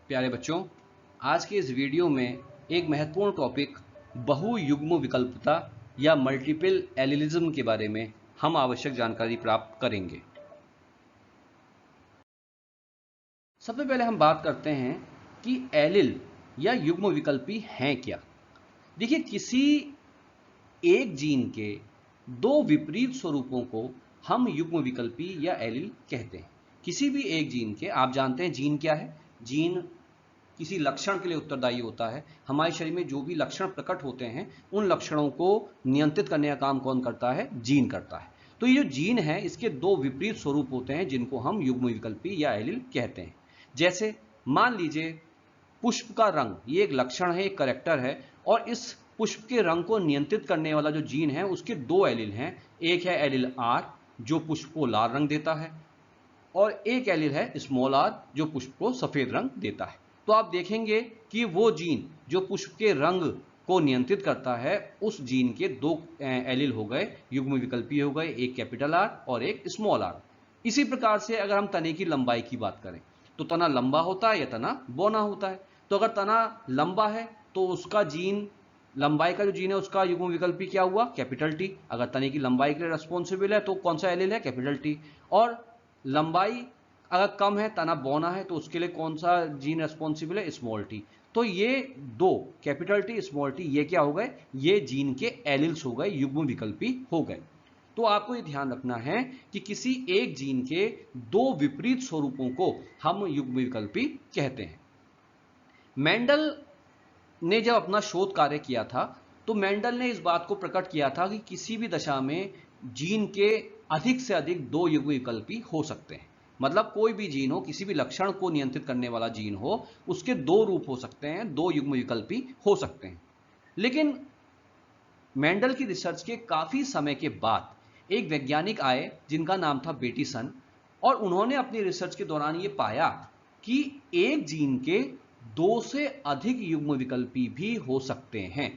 प्यारे बच्चों, आज के इस वीडियो में एक महत्वपूर्ण टॉपिक बहुयुग्म विकल्पता या मल्टीपल एलिलिज्म के बारे में हम आवश्यक जानकारी प्राप्त करेंगे। सबसे पहले हम बात करते हैं कि एलिल या युग्म विकल्पी हैं क्या। देखिए, किसी एक जीन के दो विपरीत स्वरूपों को हम युग्म विकल्पी या एलिल कहते हैं। किसी भी एक जीन के, आप जानते हैं जीन क्या है? जीन किसी लक्षण के लिए उत्तरदायी होता है। हमारे शरीर में जो भी लक्षण प्रकट होते हैं उन लक्षणों को नियंत्रित करने का काम कौन करता है? जीन करता है। तो ये जो जीन है इसके दो विपरीत स्वरूप होते हैं जिनको हम युग्म विकल्पी या एलिल कहते हैं। जैसे मान लीजिए पुष्प का रंग, ये एक लक्षण है, एक कैरेक्टर है, और इस पुष्प के रंग को नियंत्रित करने वाला जो जीन है उसके दो एलिल हैं। एक है एलिल आर जो पुष्प को लाल रंग देता है, और एक एलिल है स्मॉल आर जो पुष्प को सफेद रंग देता है। तो आप देखेंगे कि वो जीन जो पुष्प के रंग को नियंत्रित करता है उस जीन के दो एलिल हो गए, युग्म विकल्पी हो गए, एक कैपिटल आर और एक स्मॉल आर। इसी प्रकार से अगर हम तने की लंबाई की बात करें तो तना लंबा होता है या तना बौना होता है। तो अगर तना लंबा है तो उसका जीन, लंबाई का जो जीन है उसका युग्म विकल्पी क्या हुआ? Capital T. अगर तने की लंबाई के लिए रेस्पॉन्सिबल है तो कौन सा एलिल है? Capital T. और लंबाई अगर कम है, तना बौना है, तो उसके लिए कौन सा जीन रेस्पॉन्सिबल है? Small T. तो ये दो, कैपिटल टी स्मॉल टी, ये क्या हो गए? ये जीन के एलिल्स हो गए, युग्म विकल्पी हो गए। तो आपको ये ध्यान रखना है कि किसी एक जीन के दो विपरीत स्वरूपों को हम युग्म विकल्पी कहते हैं। मेंडल ने जब अपना शोध कार्य किया था तो मेंडल ने इस बात को प्रकट किया था कि किसी भी दशा में जीन के अधिक से अधिक दो युग्म विकल्पी हो सकते हैं। मतलब कोई भी जीन हो, किसी भी लक्षण को नियंत्रित करने वाला जीन हो, उसके दो रूप हो सकते हैं, दो युग्म विकल्पी हो सकते हैं। लेकिन मेंडल की रिसर्च के काफी समय के बाद एक वैज्ञानिक आए जिनका नाम था बेटिसन, और उन्होंने अपनी रिसर्च के दौरान ये पाया कि एक जीन के दो से अधिक युग्म विकल्पी भी हो सकते हैं।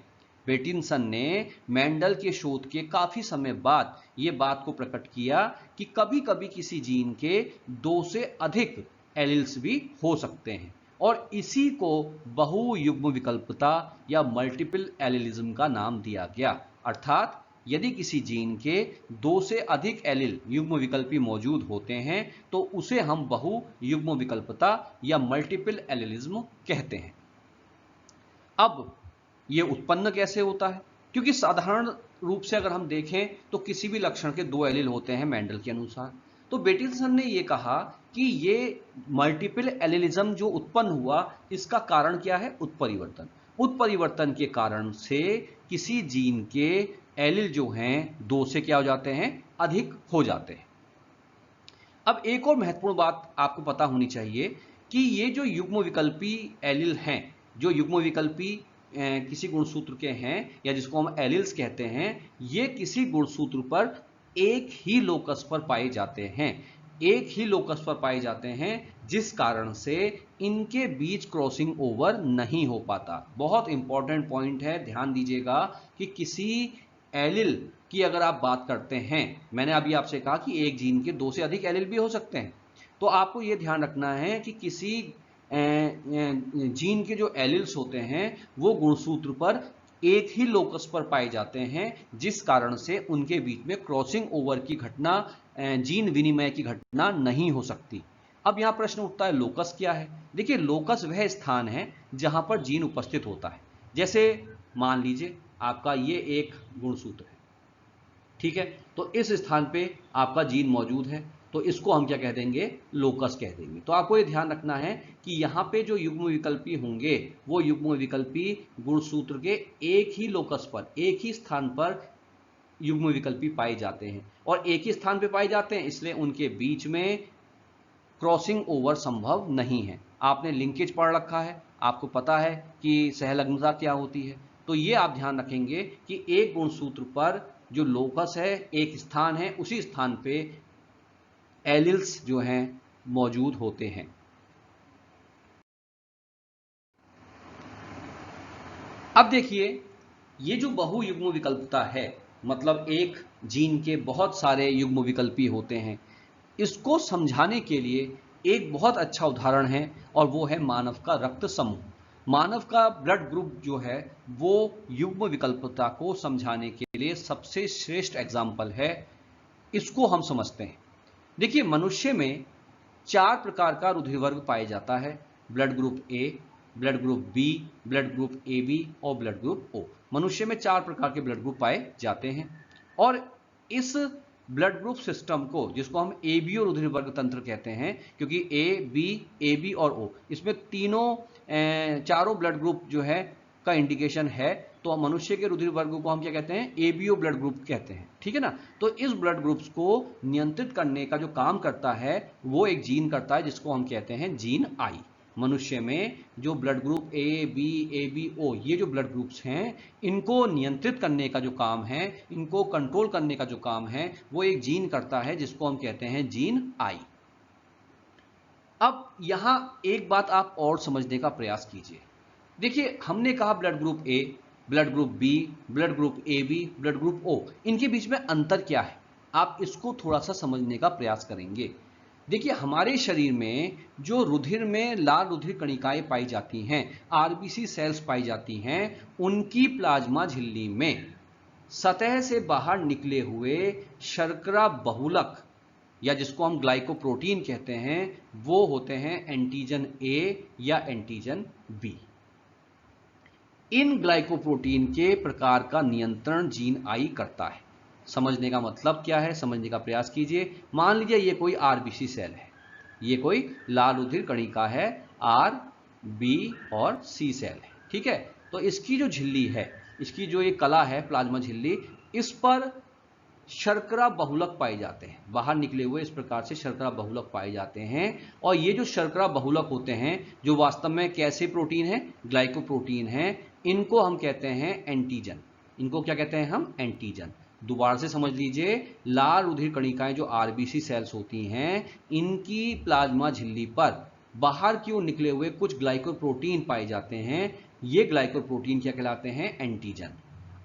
बेटिसन ने मेंडल के शोध के काफी समय बाद यह बात को प्रकट किया कि कभी कभी किसी जीन के दो से अधिक एलिल्स भी हो सकते हैं, और इसी को बहुयुग्म विकल्पता या मल्टीपल एलिलिज्म का नाम दिया गया। अर्थात यदि किसी जीन के दो से अधिक एलिल युग्म विकल्पी मौजूद होते हैं तो उसे हम बहुयुग्म विकल्पता या मल्टीपल एलिलिज्म कहते हैं। अब यह उत्पन्न कैसे होता है? क्योंकि साधारण रूप से अगर हम देखें तो किसी भी लक्षण के दो एलिल होते हैं मेंडल के अनुसार। तो बेटिसन ने यह कहा कि ये मल्टीपल एलिलिज्म जो उत्पन्न हुआ इसका कारण क्या है? उत्परिवर्तन। उत्परिवर्तन के कारण से किसी जीन के एलिल जो हैं दो से क्या हो जाते हैं? अधिक हो जाते हैं। अब एक और महत्वपूर्ण बात आपको पता होनी चाहिए कि ये जो युग्म विकल्पी एलिल हैं, जो युग्म विकल्पी किसी गुणसूत्र के हैं या जिसको हम एलिल्स कहते हैं, ये किसी गुणसूत्र पर एक ही लोकस पर पाए जाते हैं, एक ही लोकस पर पाए जाते हैं, जिस कारण से इनके बीच क्रॉसिंग ओवर नहीं हो पाता। बहुत इंपॉर्टेंट पॉइंट है, ध्यान दीजिएगा कि किसी एलिल की अगर आप बात करते हैं, मैंने अभी आपसे कहा कि एक जीन के दो से अधिक एलिल भी हो सकते हैं, तो आपको यह ध्यान रखना है कि किसी जीन के जो एलिल्स होते हैं वो गुणसूत्र पर एक ही लोकस पर पाए जाते हैं, जिस कारण से उनके बीच में क्रॉसिंग ओवर की घटना, जीन विनिमय की घटना नहीं हो सकती। अब यहां प्रश्न उठता है, लोकस क्या है? देखिए, लोकस वह स्थान है जहां पर जीन उपस्थित होता है। जैसे मान लीजिए आपका ये एक गुणसूत्र है, ठीक है, तो इस स्थान पे आपका जीन मौजूद है, तो इसको हम क्या कह देंगे? लोकस कह देंगे। तो आपको ये ध्यान रखना है कि यहां पे जो युग्म विकल्पी होंगे वो युग्म विकल्पी गुणसूत्र के एक ही लोकस पर, एक ही स्थान पर युग्म विकल्पी पाए जाते हैं, और एक ही स्थान पे पाए जाते हैं इसलिए उनके बीच में क्रॉसिंग ओवर संभव नहीं है। आपने लिंकेज पढ़ रखा है, आपको पता है कि सहलग्नता क्या होती है। तो ये आप ध्यान रखेंगे कि एक गुणसूत्र पर जो लोकस है, एक स्थान है, उसी स्थान पे एलिल्स जो हैं मौजूद होते हैं। अब देखिए, ये जो बहुयुग्म विकल्पता है, मतलब एक जीन के बहुत सारे युग्म विकल्पी होते हैं, इसको समझाने के लिए एक बहुत अच्छा उदाहरण है और वो है मानव का रक्त समूह। मानव का ब्लड ग्रुप जो है वो युग्म विकल्पता को समझाने के लिए सबसे श्रेष्ठ एग्जाम्पल है। इसको हम समझते हैं। देखिए, मनुष्य में 4 प्रकार का रुधिर वर्ग पाया जाता है। Blood group A, blood group B, blood group A B और ब्लड ग्रुप ओ। मनुष्य में 4 प्रकार के ब्लड ग्रुप पाए जाते हैं और इस ब्लड ग्रुप सिस्टम को, जिसको हम एबीओ रुधिर वर्ग तंत्र कहते हैं, क्योंकि ए बी और ओ, इसमें चारों ब्लड ग्रुप जो है का इंडिकेशन है, तो मनुष्य के रुधिर वर्ग को हम क्या कहते हैं? एबीओ ब्लड ग्रुप कहते हैं। ठीक है ना? तो इस ब्लड ग्रुप्स को नियंत्रित करने का जो काम करता है वो एक जीन करता है, जिसको हम कहते हैं जीन आई। मनुष्य में जो blood group A B O, ये जो ब्लड ग्रुप्स हैं, इनको नियंत्रित करने का जो काम है, इनको कंट्रोल करने का जो काम है, वो एक जीन करता है, जिसको हम कहते हैं जीन आई। अब यहां एक बात आप और समझने का प्रयास कीजिए। देखिए, हमने कहा blood group A, blood group B, blood group A B, blood group O, इनके बीच में अंतर क्या है? आप इसको थोड़ा सा समझने का प्रयास करेंगे। देखिए, हमारे शरीर में जो रुधिर में लाल रुधिर कणिकाएं पाई जाती हैं, आरबीसी सेल्स पाई जाती हैं, उनकी प्लाज्मा झिल्ली में सतह से बाहर निकले हुए शर्करा बहुलक, या जिसको हम ग्लाइकोप्रोटीन कहते हैं, वो होते हैं एंटीजन ए या एंटीजन बी। इन ग्लाइकोप्रोटीन के प्रकार का नियंत्रण जीन आई करता है। समझने का मतलब क्या है? समझने का प्रयास कीजिए। मान लीजिए ये कोई आरबीसी सेल है, ये कोई लाल रुधिर कणिका है, आर बी और सी सेल है। ठीक है? तो इसकी जो झिल्ली है, इसकी जो ये कला है प्लाज्मा झिल्ली, इस पर शर्करा बहुलक पाए जाते हैं, बाहर निकले हुए इस प्रकार से शर्करा बहुलक पाए जाते हैं। और ये जो शर्करा बहुलक होते हैं, जो वास्तव में कैसे प्रोटीन है? ग्लाइकोप्रोटीन है। इनको हम कहते हैं एंटीजन। इनको क्या कहते हैं हम? एंटीजन। दोबारा से समझ लीजिए, लाल रुधिर कणिकाएं जो आरबीसी सेल्स होती हैं, इनकी प्लाज्मा झिल्ली पर बाहर की ओर निकले हुए कुछ ग्लाइकोप्रोटीन पाए जाते हैं। ये ग्लाइकोप्रोटीन क्या कहलाते हैं? एंटीजन।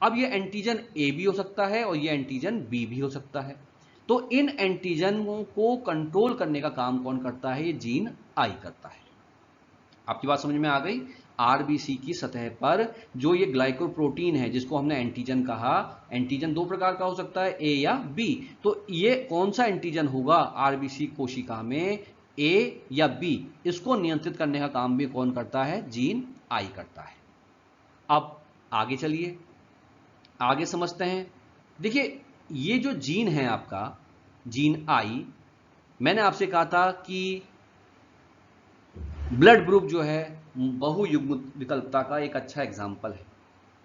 अब ये एंटीजन ए भी हो सकता है और ये एंटीजन बी भी हो सकता है। तो इन एंटीजनों को कंट्रोल करने का काम कौन करता है? ये जीन आई करता है। आपकी बात समझ में आ गई? आरबीसी की सतह पर जो ये ग्लाइकोप्रोटीन है, जिसको हमने एंटीजन कहा, एंटीजन 2 प्रकार का हो सकता है, ए या बी। तो ये कौन सा एंटीजन होगा आरबीसी कोशिका में, ए या बी? इसको नियंत्रित करने का काम भी कौन करता है? जीन आई करता है। अब आगे चलिए, आगे समझते हैं। देखिए, ये जो जीन है आपका, जीन आई, मैंने आपसे कहा था कि ब्लड ग्रुप जो है बहुयुग्म विकल्पता का एक अच्छा एग्जाम्पल है।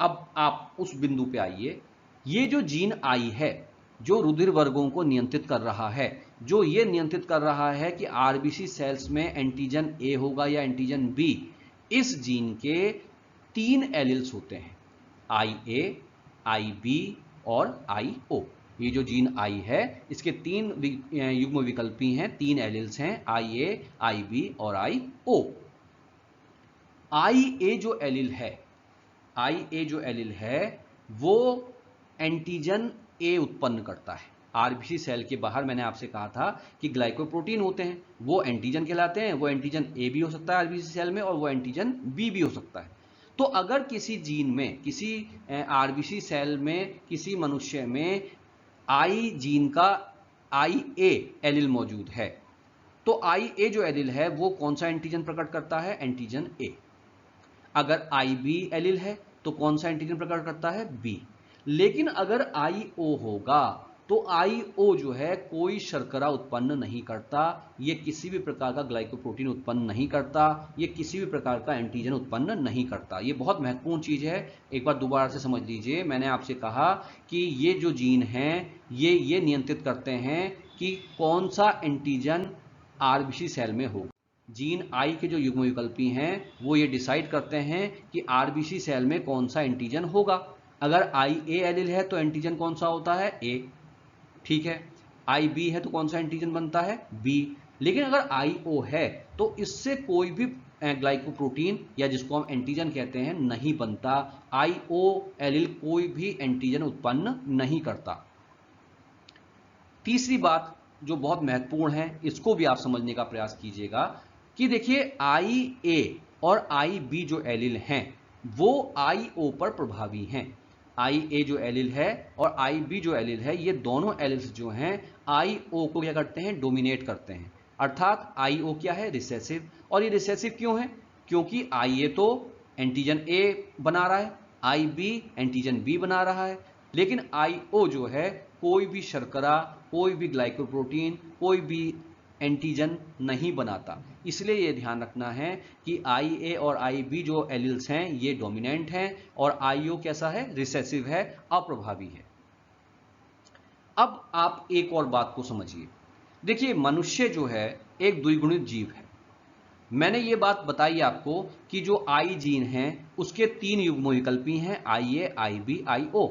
अब आप उस बिंदु पे आइए। ये जो जीन आई है, जो रुधिर वर्गों को नियंत्रित कर रहा है, जो ये नियंत्रित कर रहा है कि आरबीसी सेल्स में एंटीजन ए होगा या एंटीजन बी, इस जीन के 3 एलिल्स होते हैं, आई ए, आई बी और आई ओ। ये जो जीन आई है, इसके 3 युग्म विकल्पी हैं, 3 एलिल्स हैं, आई ए, आई बी और आई ओ। आई ए जो एलिल है, आई ए जो एलिल है, वो एंटीजन ए उत्पन्न करता है। आरबीसी सेल के बाहर मैंने आपसे कहा था कि ग्लाइकोप्रोटीन होते हैं, वो एंटीजन कहलाते हैं। वो एंटीजन ए भी हो सकता है आरबीसी सेल में, और वो एंटीजन बी भी हो सकता है। तो अगर किसी जीन में, किसी आरबीसी सेल में, किसी मनुष्य में आई जीन का आई ए एलिल मौजूद है, तो आई ए जो एलिल है वो कौन सा एंटीजन प्रकट करता है? एंटीजन ए। अगर आई बी एलिल है तो कौन सा एंटीजन प्रकट करता है? बी। लेकिन अगर आई ओ होगा तो आई ओ जो है कोई शर्करा उत्पन्न नहीं करता, ये किसी भी प्रकार का ग्लाइकोप्रोटीन उत्पन्न नहीं करता, ये किसी भी प्रकार का एंटीजन उत्पन्न नहीं करता। ये बहुत महत्वपूर्ण चीज है, एक बार दोबारा से समझ लीजिए। मैंने आपसे कहा कि ये जो जीन हैं, ये नियंत्रित करते हैं कि कौन सा एंटीजन आरबीसी सेल में होगा। जीन आई के जो युग्म विकल्पी हैं, वो ये डिसाइड करते हैं कि आरबीसी सेल में कौन सा एंटीजन होगा। अगर आई ए एलिल है तो एंटीजन कौन सा होता है? ए। ठीक है। आई बी है तो कौन सा एंटीजन बनता है? बी। लेकिन अगर आई ओ है तो इससे कोई भी ग्लाइकोप्रोटीन, या जिसको हम एंटीजन कहते हैं, नहीं बनता। आई ओ एलिल कोई भी एंटीजन उत्पन्न नहीं करता। तीसरी बात, जो बहुत महत्वपूर्ण है, इसको भी आप समझने का प्रयास कीजिएगा कि देखिए आई ए और आई बी जो एलील हैं वो आई ओ पर प्रभावी हैं। आई ए जो एलील है और आई बी जो एलील है, ये दोनों एलील्स जो हैं आई ओ को क्या करते हैं, डोमिनेट करते हैं। अर्थात आई ओ क्या है, रिसेसिव। और ये रिसेसिव क्यों है, क्योंकि आई ए तो एंटीजन ए बना रहा है, आई बी एंटीजन बी बना रहा है, लेकिन आई ओ जो है कोई भी शर्करा, कोई भी ग्लाइकोप्रोटीन, कोई भी एंटीजन नहीं बनाता। इसलिए यह ध्यान रखना है कि आई ए और आई बी जो एलील्स हैं ये डोमिनेंट हैं और आई ओ कैसा है, रिसेसिव है, अप्रभावी है। अब आप एक और बात को समझिए। देखिए मनुष्य जो है एक द्विगुणित जीव है। मैंने ये बात बताई आपको कि जो आई जीन है उसके 3 युग्म विकल्पी हैं, आई ए, आई बी, आई ओ।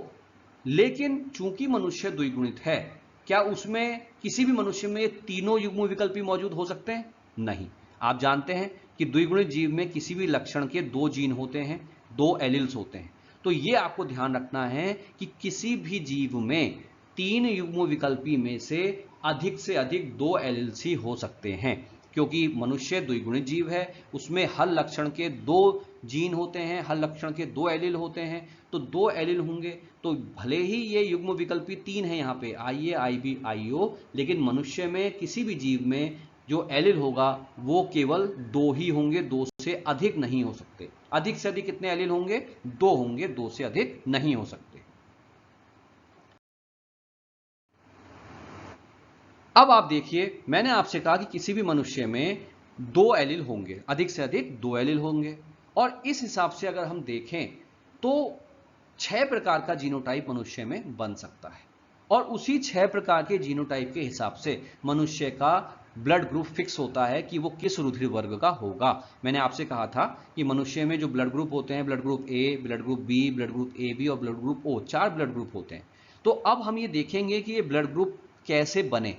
लेकिन चूंकि मनुष्य द्विगुणित है, क्या उसमें किसी भी मनुष्य में तीनों युग्म विकल्पी मौजूद हो सकते हैं? नहीं। आप जानते हैं कि द्विगुणित जीव में किसी भी लक्षण के 2 जीन होते हैं, 2 एलील्स होते हैं। तो ये आपको ध्यान रखना है कि किसी भी जीव में 3 युग्म विकल्पी में से अधिक 2 एलील्स ही हो सकते हैं, क्योंकि मनुष्य द्विगुणित जीव है, उसमें हर लक्षण के 2 जीन होते हैं, हर लक्षण के 2 एलील होते हैं। तो 2 एलील होंगे तो भले ही ये युग्म विकल्पी 3 है, यहाँ पे आई ए, आई बी, आई ओ, लेकिन मनुष्य में किसी भी जीव में जो एलील होगा वो केवल 2 ही होंगे, 2 से अधिक नहीं हो सकते। अधिक से अधिक कितने एलील होंगे? 2 होंगे, 2 से अधिक नहीं हो सकते। अब आप देखिए, मैंने आपसे कहा कि किसी भी मनुष्य में 2 एलील होंगे, अधिक से अधिक 2 एलील होंगे, और इस हिसाब से अगर हम देखें तो 6 प्रकार का जीनोटाइप मनुष्य में बन सकता है, और उसी 6 प्रकार के जीनोटाइप के हिसाब से मनुष्य का ब्लड ग्रुप फिक्स होता है कि वो किस रुधिर वर्ग का होगा। मैंने आपसे कहा था कि मनुष्य में जो ब्लड ग्रुप होते हैं, blood group A, blood group B, blood group A B और blood group O, 4 blood group होते हैं। तो अब हम ये देखेंगे कि ये ब्लड ग्रुप कैसे बने।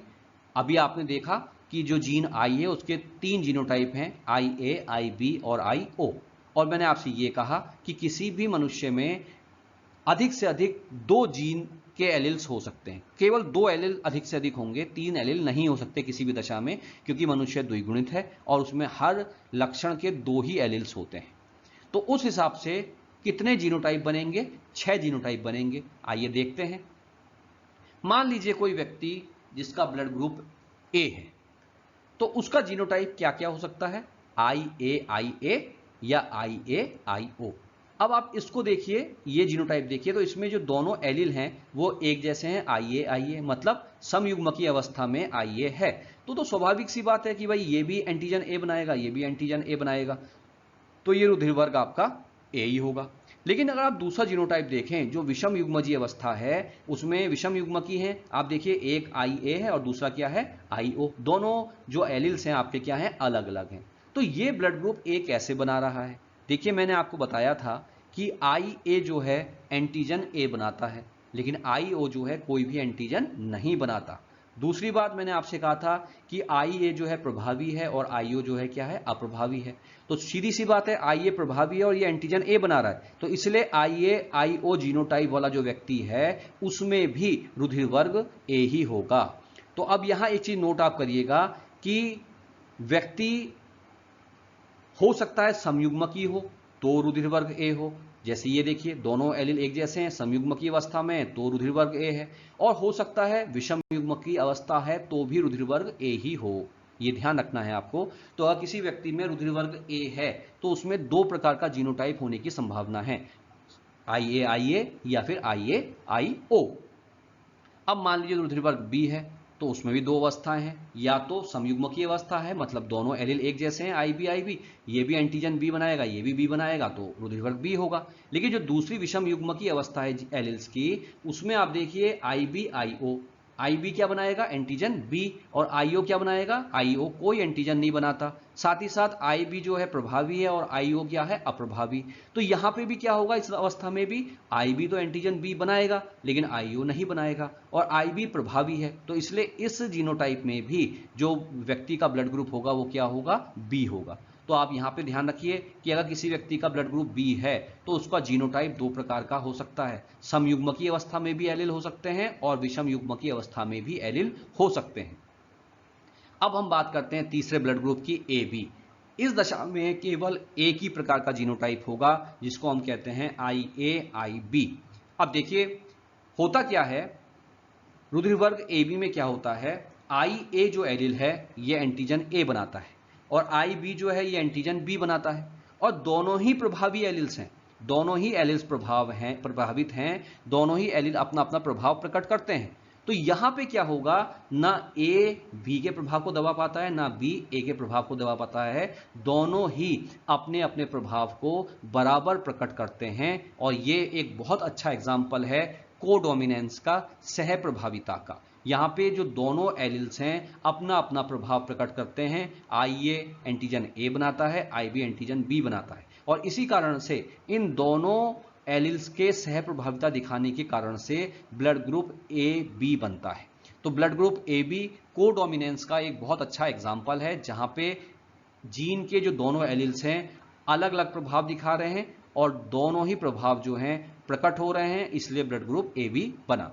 अभी आपने देखा कि जो जीन आई है उसके 3 जीनोटाइप हैं, आई ए, आई बी और आई ओ। और मैंने आपसे ये कहा कि किसी भी मनुष्य में अधिक से अधिक 2 जीन के एलील्स हो सकते हैं, केवल 2 एलील अधिक से अधिक होंगे, 3 एलील नहीं हो सकते किसी भी दशा में, क्योंकि मनुष्य द्विगुणित है और उसमें हर लक्षण के 2 ही एलील्स होते हैं। तो उस हिसाब से कितने जीनोटाइप बनेंगे? 6 जीनोटाइप बनेंगे। आइए देखते हैं। मान लीजिए कोई व्यक्ति जिसका ब्लड ग्रुप ए है, तो उसका जीनोटाइप क्या क्या हो सकता है? आई ए या आई ए आई ओ। अब आप इसको देखिए, ये जीनोटाइप देखिए, तो इसमें जो दोनों एलील हैं वो एक जैसे हैं, आई ए, मतलब समयुग्मकीय अवस्था में आई ए है। तो स्वाभाविक सी बात है कि भाई ये भी एंटीजन ए बनाएगा, ये भी एंटीजन ए बनाएगा, तो ये रुधिर वर्ग आपका ए ही होगा। लेकिन अगर आप दूसरा जीनोटाइप देखें जो विषम युग्मजीय अवस्था है, उसमें विषम युग्मकी हैं। आप देखिए, एक आई ए है और दूसरा क्या है? आई ओ। दोनों जो एलील्स हैं आपके क्या हैं? अलग अलग हैं। तो ये ब्लड ग्रुप ए कैसे बना रहा है? देखिए, मैंने आपको बताया था कि आई ए जो है एंटीजन ए बनाता है, लेकिन आई ओ जो है कोई भी एंटीजन नहीं बनाता। दूसरी बात मैंने आपसे कहा था कि आई ए जो है प्रभावी है और आई ओ जो है क्या है? अप्रभावी है। तो सीधी सी बात है, आई ए प्रभावी है और ये एंटीजन ए बना रहा है, तो इसलिए आई ए आई ओ जीनोटाइप वाला जो व्यक्ति है उसमें भी रुधिर वर्ग ए ही होगा। तो अब यहां एक चीज नोट आप करिएगा कि व्यक्ति हो सकता है समयुग्मकी हो तो रुधिर वर्ग ए हो, जैसे ये देखिए दोनों एलील एक जैसे हैं, समयुग्मकी अवस्था में तो रुधिर वर्ग ए है, और हो सकता है विषम युग्मकी अवस्था है तो भी रुधिर वर्ग ए ही हो। ये ध्यान रखना है आपको। तो अगर किसी व्यक्ति में रुधिर वर्ग ए है तो उसमें 2 प्रकार का जीनोटाइप होने की संभावना है, आई ए या फिर आई ए आई ओ। अब मान लीजिए रुधिर वर्ग बी है, तो उसमें भी 2 अवस्थाएं हैं, या तो समयुग्मकीय अवस्था है, मतलब दोनों एलील एक जैसे हैं, आई बी, ये भी एंटीजन बी बनाएगा, ये भी बी बनाएगा, तो रुधिर वर्ग बी होगा। लेकिन जो दूसरी विषम युग्मकीय अवस्था है एलील्स की, उसमें आप देखिए आई बी क्या बनाएगा? Antigen B. और आईओ क्या बनाएगा? आईओ कोई एंटीजन नहीं बनाता। साथ ही साथ आई बी जो है प्रभावी है और आईओ क्या है? अप्रभावी। तो यहां पे भी क्या होगा? इस अवस्था में भी आई बी तो एंटीजन बी बनाएगा लेकिन आईओ नहीं बनाएगा, और आई बी प्रभावी है, तो इसलिए इस जीनोटाइप में भी जो व्यक्ति का ब्लड ग्रुप होगा वो क्या होगा? बी होगा। तो आप यहां पे ध्यान रखिए कि अगर किसी व्यक्ति का ब्लड ग्रुप बी है तो उसका जीनोटाइप 2 प्रकार का हो सकता है, समयुग्मकीय अवस्था में भी एलील हो सकते हैं और विषम युग्मकीय अवस्था में भी एलील हो सकते हैं। अब हम बात करते हैं तीसरे ब्लड ग्रुप की, ए बी। इस दशा में केवल एक ही प्रकार का जीनोटाइप होगा जिसको हम कहते हैं IA IB। अब देखिए होता क्या है, रुधिर वर्ग AB में क्या होता है, IA जो एलील है ये एंटीजन A बनाता है और IB जो है ये एंटीजन B बनाता है, और दोनों ही प्रभावी एलील्स हैं, दोनों ही एलील्स प्रभावित हैं, दोनों ही एलील अपना अपना प्रभाव प्रकट करते हैं। तो यहां पे क्या होगा, ना A B के प्रभाव को दबा पाता है, ना B A के प्रभाव को दबा पाता है, दोनों ही अपने अपने प्रभाव को बराबर प्रकट करते हैं। और ये एक बहुत अच्छा एग्जाम्पल है कोडोमिनेंस का, सह प्रभाविता का। यहां पे जो दोनों एलील्स हैं अपना अपना प्रभाव प्रकट करते हैं, IA एंटीजन A बनाता है, IB एंटीजन B बनाता है, और इसी कारण से इन दोनों एलील्स के सह प्रभाविता दिखाने के कारण से ब्लड ग्रुप AB बनता है। तो ब्लड ग्रुप AB कोडोमिनेंस का एक बहुत अच्छा एग्जाम्पल है, जहां पे जीन के जो दोनों एलील्स हैं अलग अलग प्रभाव दिखा रहे हैं और दोनों ही प्रभाव जो हैं प्रकट हो रहे हैं, इसलिए ब्लड ग्रुप AB बना।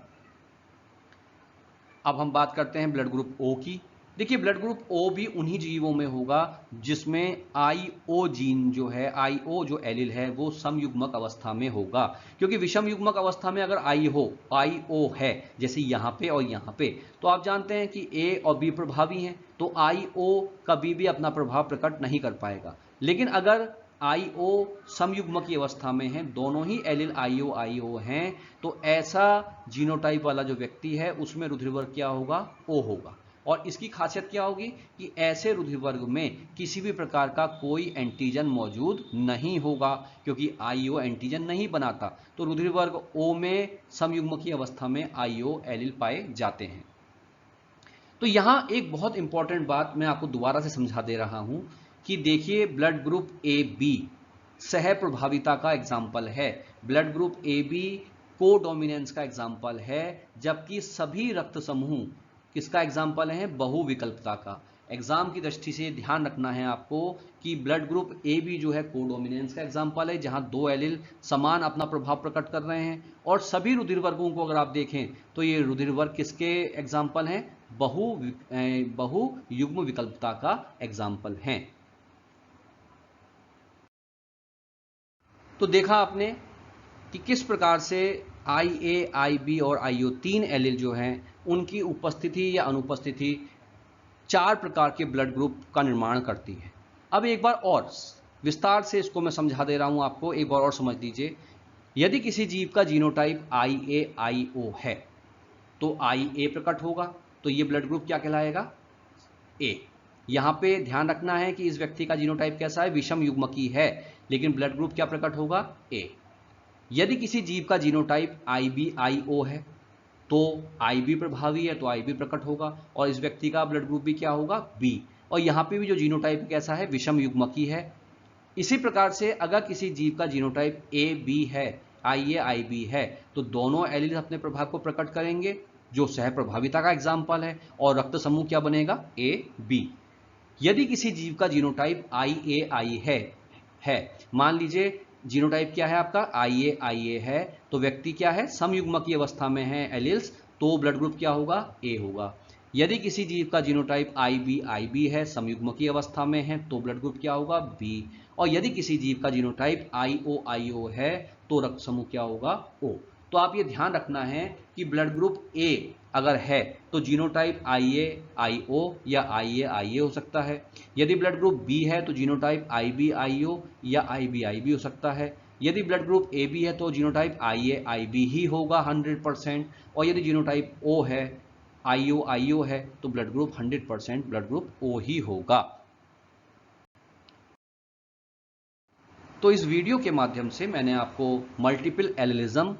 अब हम बात करते हैं ब्लड ग्रुप O की। देखिए ब्लड ग्रुप O भी उन्हीं जीवों में होगा जिसमें IO जीन जो है, IO जो एलील है वो समयुग्मक अवस्था में होगा, क्योंकि विषम युग्मक अवस्था में अगर IO है जैसे यहां पे और यहां पे, तो आप जानते हैं कि A और B प्रभावी हैं, तो IO कभी भी अपना प्रभाव प्रकट नहीं कर पाएगा। लेकिन अगर IO समयुग्मक की अवस्था में है, दोनों ही एलील IO हैं, तो ऐसा जीनोटाइप वाला जो व्यक्ति है उसमें रुधिर वर्ग क्या होगा, O होगा। और इसकी खासियत क्या होगी कि ऐसे रुधिर वर्ग में किसी भी प्रकार का कोई एंटीजन मौजूद नहीं होगा, क्योंकि IO एंटीजन नहीं बनाता, तो रुधिर वर्ग O में समयुग्मकी अवस्था में IO एलील पाए जाते हैं। तो यहां एक बहुत इंपॉर्टेंट बात मैं आपको दोबारा से समझा दे रहा हूं कि देखिए ब्लड ग्रुप AB सह प्रभाविता का एग्जाम्पल है, ब्लड ग्रुप AB कोडोमिनेंस का एग्जाम्पल है, जबकि सभी रक्त समूह किसका एग्जाम्पल है, बहुविकल्पता का। एग्जाम की दृष्टि से ध्यान रखना है आपको कि ब्लड ग्रुप AB जो है कोडोमिनेंस का एग्जाम्पल है, जहां दो एलील समान अपना प्रभाव प्रकट कर रहे हैं, और सभी रुधिर वर्गों को अगर आप देखें तो ये रुधिर वर्ग किसके एग्जाम्पल हैं, बहु युग्म विकल्पता का एग्जाम्पल हैं। तो देखा आपने कि किस प्रकार से IA IB और IO तीन एलील जो हैं उनकी उपस्थिति या अनुपस्थिति चार प्रकार के ब्लड ग्रुप का निर्माण करती है। अब एक बार और विस्तार से इसको मैं समझा दे रहा हूं आपको, एक बार और समझ लीजिए। यदि किसी जीव का जीनोटाइप IA IO है तो IA प्रकट होगा, तो ये ब्लड ग्रुप क्या कहलाएगा, A। यहां पे ध्यान रखना है कि इस व्यक्ति का जीनोटाइप कैसा है, विषम युग्मकी है, लेकिन ब्लड ग्रुप क्या प्रकट होगा, A। यदि किसी जीव का जीनोटाइप IB IO है तो IB प्रभावी है तो IB प्रकट होगा, और इस व्यक्ति का ब्लड ग्रुप भी क्या होगा, B। और यहां पे भी जो जीनोटाइप कैसा है, विषम युग्मकी है। इसी प्रकार से अगर किसी जीव का जीनोटाइप AB है, IA IB है, तो दोनों एलील अपने प्रभाव को प्रकट करेंगे, जो सह प्रभाविता का एग्जाम्पल है, और रक्त समूह क्या बनेगा, AB। यदि किसी जीव का जीनोटाइप IAI है, मान लीजिए जीनोटाइप क्या है आपका, IA है, तो व्यक्ति क्या है, समयुग्मकी अवस्था में है एलील्स, तो ब्लड ग्रुप क्या होगा, A होगा। यदि किसी जीव का जीनोटाइप IB है, समयुग्मकी अवस्था में है, तो ब्लड ग्रुप क्या होगा, B। और यदि किसी जीव का जीनोटाइप IO है तो रक्त समूह क्या होगा, O। तो आप ये ध्यान रखना है कि ब्लड ग्रुप A अगर है तो जीनोटाइप IA IO या IA हो सकता है। यदि ब्लड ग्रुप B है तो जीनोटाइप IB IO या IB IB हो सकता है। यदि ब्लड ग्रुप AB है तो जीनोटाइप IA IB ही होगा 100%, और यदि जीनोटाइप O है, IO है, तो blood group 100% blood group O ही होगा। तो इस वीडियो के माध्यम से मैंने आपको मल्टीपल एलिलिज्म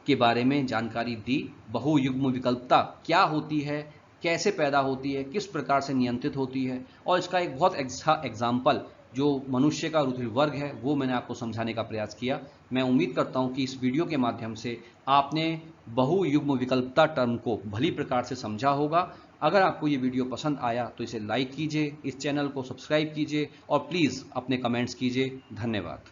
के बारे में जानकारी दी, बहुयुग्म विकल्पता क्या होती है, कैसे पैदा होती है, किस प्रकार से नियंत्रित होती है, और इसका एक बहुत अच्छा एग्जाम्पल जो मनुष्य का रुधिर वर्ग है वो मैंने आपको समझाने का प्रयास किया। मैं उम्मीद करता हूं कि इस वीडियो के माध्यम से आपने बहुयुग्म विकल्पता टर्म को भली प्रकार से समझा होगा। अगर आपको ये वीडियो पसंद आया तो इसे लाइक कीजिए, इस चैनल को सब्सक्राइब कीजिए और प्लीज़ अपने कमेंट्स कीजिए। धन्यवाद।